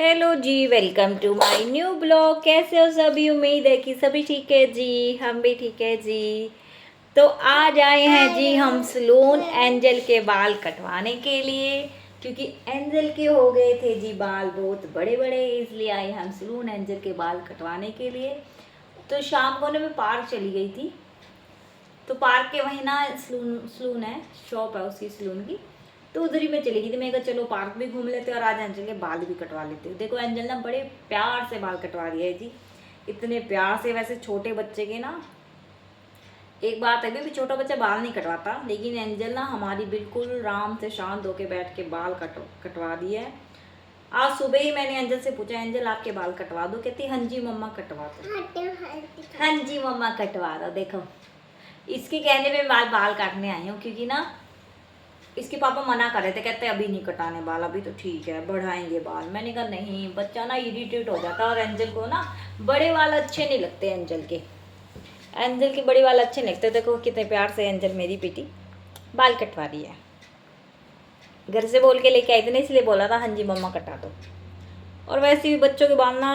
Hello जी, welcome to my new blog. कैसे हो सभी? उम्मीद है कि सभी ठीक है जी, हम भी ठीक है जी। तो आज आए हैं जी हम सलून एंजल के बाल कटवाने के लिए, क्योंकि एंजल के हो गए थे जी बाल बहुत बड़े बड़े, इसलिए आए हम सलून एंजल के बाल कटवाने के लिए। तो शाम को ना मैं पार्क चली गई थी, तो पार्क के वहीं ना सलून है, शॉप है उसकी सलून की, तो उधर ही मैं चली गई थी। मैं कहा चलो पार्क भी घूम लेते और आज एंजल के बाल भी कटवा लेते हो। देखो एंजल ना बड़े प्यार से बाल कटवा रही है जी, इतने प्यार से। वैसे छोटे बच्चे के ना एक बात है, भी छोटा बच्चा बाल नहीं कटवाता, लेकिन एंजल ना हमारी बिल्कुल आराम से शांत होके बैठ के बाल कटवा दी है। आज सुबह ही मैंने एंजल से पूछा, एंजल आपके बाल कटवा दो? कहती हाँ जी मम्मा कटवा दो, हाँ जी मम्मा कटवा दो। देखो इसके कहने पे बाल काटने आई हूँ, क्योंकि ना इसके पापा मना कर रहे थे, कहते अभी नहीं कटाने बाल, अभी तो ठीक है बढ़ाएंगे बाल। मैंने कहा नहीं, बच्चा ना इरिटेट हो जाता है, और एंजल को ना बड़े बाल अच्छे नहीं लगते। एंजल के बड़े बाल अच्छे नहीं लगते। देखो कितने प्यार से एंजल मेरी बेटी बाल कटवा रही है। घर से बोल के लेके आई थी ना, इसलिए बोला था हाँ जी मम्मा कटा दो। और वैसे भी बच्चों के बाल ना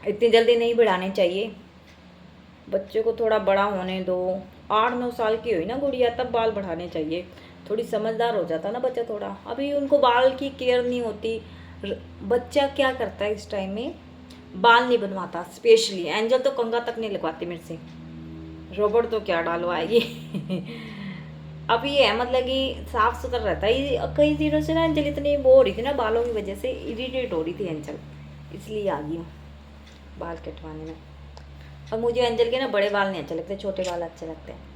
इतनी जल्दी नहीं बढ़ाने चाहिए, बच्चे को थोड़ा बड़ा होने दो। 8-9 साल की हुई ना गुड़िया, तब बाल बढ़ाने चाहिए। थोड़ी समझदार हो जाता ना बच्चा थोड़ा, अभी उनको बाल की केयर नहीं होती। बच्चा क्या करता है इस टाइम में, बाल नहीं बनवाता। स्पेशली एंजल तो कंघा तक नहीं लगवाती मेरे से, रोबोट तो क्या डालवाएगी। अब ये है मतलब कि साफ सुथरा रहता है। कई दिनों से ना एंजल इतनी वो हो रही थी ना, बालों की वजह से इरिटेट हो रही थी एंजल, इसलिए आ गई हूँ बाल कटवाने में। और मुझे एंजल के ना बड़े बाल नहीं अच्छे लगते, छोटे बाल अच्छे लगते हैं।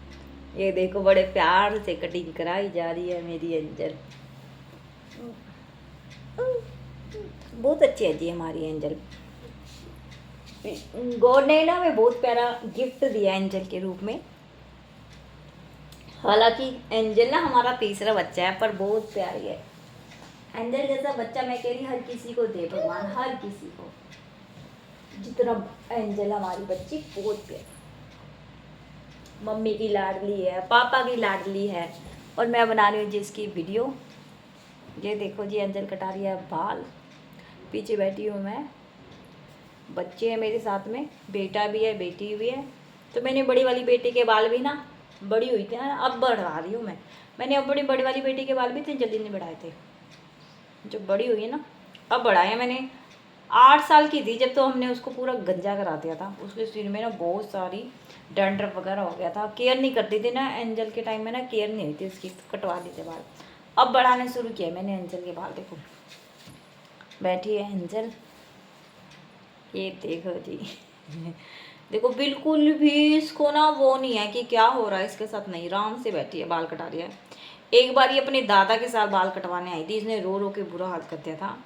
ये देखो बड़े प्यार से कटिंग कराई जा रही है मेरी एंजल, बहुत अच्छी है जी हमारी एंजल। गॉड ने ना हमें बहुत प्यारा गिफ्ट दिया एंजल के रूप में। हालांकि एंजल ना हमारा तीसरा बच्चा है, पर बहुत प्यारी है। एंजल जैसा बच्चा मैं कह रही हर किसी को दे भगवान, हर किसी को, जितना एंजल हमारी बच्ची बहुत प्यारी। मम्मी की लाडली है, पापा की लाडली है, और मैं बना रही हूँ जिसकी वीडियो। ये देखो जी एंजल कटा रही है बाल, पीछे बैठी हूँ मैं। बच्चे हैं मेरे साथ में, बेटा भी है बेटी भी है। तो मैंने बड़ी वाली बेटी के बाल भी ना, बड़ी हुई थी ना, अब बढ़ा रही हूँ मैंने अपनी बड़ी वाली बेटी के बाल भी इतनी जल्दी नहीं बढ़ाए थे, जो बड़ी हुई है ना अब बढ़ाए मैंने। 8 साल की थी जब तो हमने उसको पूरा गंजा करा दिया था, उसके सिर में ना बहुत सारी डंड्रफ वगैरह हो गया था। केयर नहीं करती थी ना एंजल के टाइम में, ना केयर नहीं हुई थी उसकी, तो कटवा दी थे बाल। अब बढ़ाने शुरू किया मैंने एंजल के बाल। देखो बैठी है एंजल, ये देखो जी। देखो बिल्कुल भी इसको ना वो नहीं है कि क्या हो रहा है इसके साथ, नहीं, आराम से बैठी है बाल कटा रही है। एक बार ये अपने दादा के साथ बाल कटवाने आई थी, इसने रो रो के बुरा हाल कर दिया था,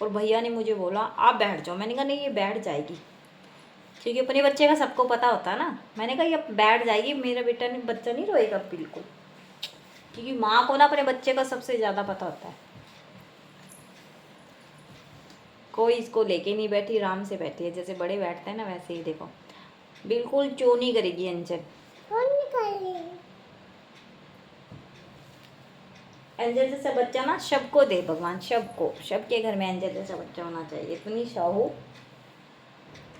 और भैया ने मुझे बोला आप बैठ जाओ। मैंने कहा नहीं ये बैठ जाएगी, क्योंकि अपने बच्चे का सबको पता होता है ना। मैंने कहा ये बैठ जाएगी, मेरा बेटा नहीं, बच्चा नहीं रोएगा बिल्कुल, क्योंकि माँ को ना अपने बच्चे का सबसे ज़्यादा पता होता है। कोई इसको लेके नहीं बैठी, आराम से बैठी है, जैसे बड़े बैठते हैं ना वैसे ही। देखो बिल्कुल चोनी करेगी एंजल। एंजल जैसा बच्चा ना सबको दे भगवान, सबको, सबके घर में एंजल जैसा बच्चा होना चाहिए। इतनी शाहू,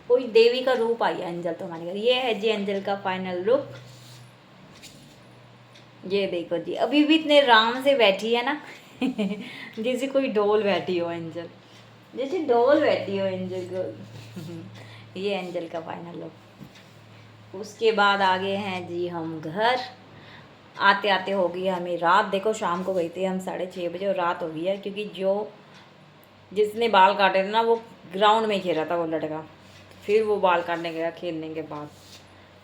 कोई देवी का रूप आई है एंजल तो हमारे घर। ये है जी एंजल का फाइनल लुक। ये देखो जी, अभी भी इतने आराम से बैठी है ना, जैसे कोई डोल बैठी हो एंजल, जैसे डोल बैठी हो एंजल को। ये एंजल का फाइनल लुक। उसके बाद आगे हैं जी हम घर। आते आते हो गई हमें रात। देखो शाम को गई थी हम 6:30 बजे, और रात हो गई है, क्योंकि जो जिसने बाल काटे थे ना वो ग्राउंड में खेल रहा था वो लड़का, फिर वो बाल काटने गया खेलने के बाद।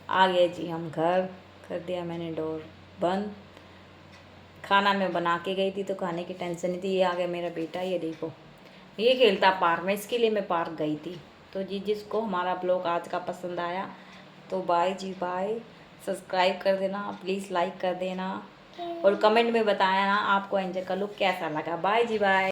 आ गए जी हम घर, कर दिया मैंने डोर बंद। खाना मैं बना के गई थी तो खाने की टेंशन नहीं थी। ये आ गया मेरा बेटा, ये देखो ये खेलता पार्क में, इसके लिए मैं पार्क गई थी। तो जी जिसको हमारा ब्लॉग आज का पसंद आया तो बाय जी बाय। सब्सक्राइब कर देना प्लीज़, लाइक कर देना, और कमेंट में बताया ना आपको एंजल का लुक कैसा लगा। बाय जी बाय।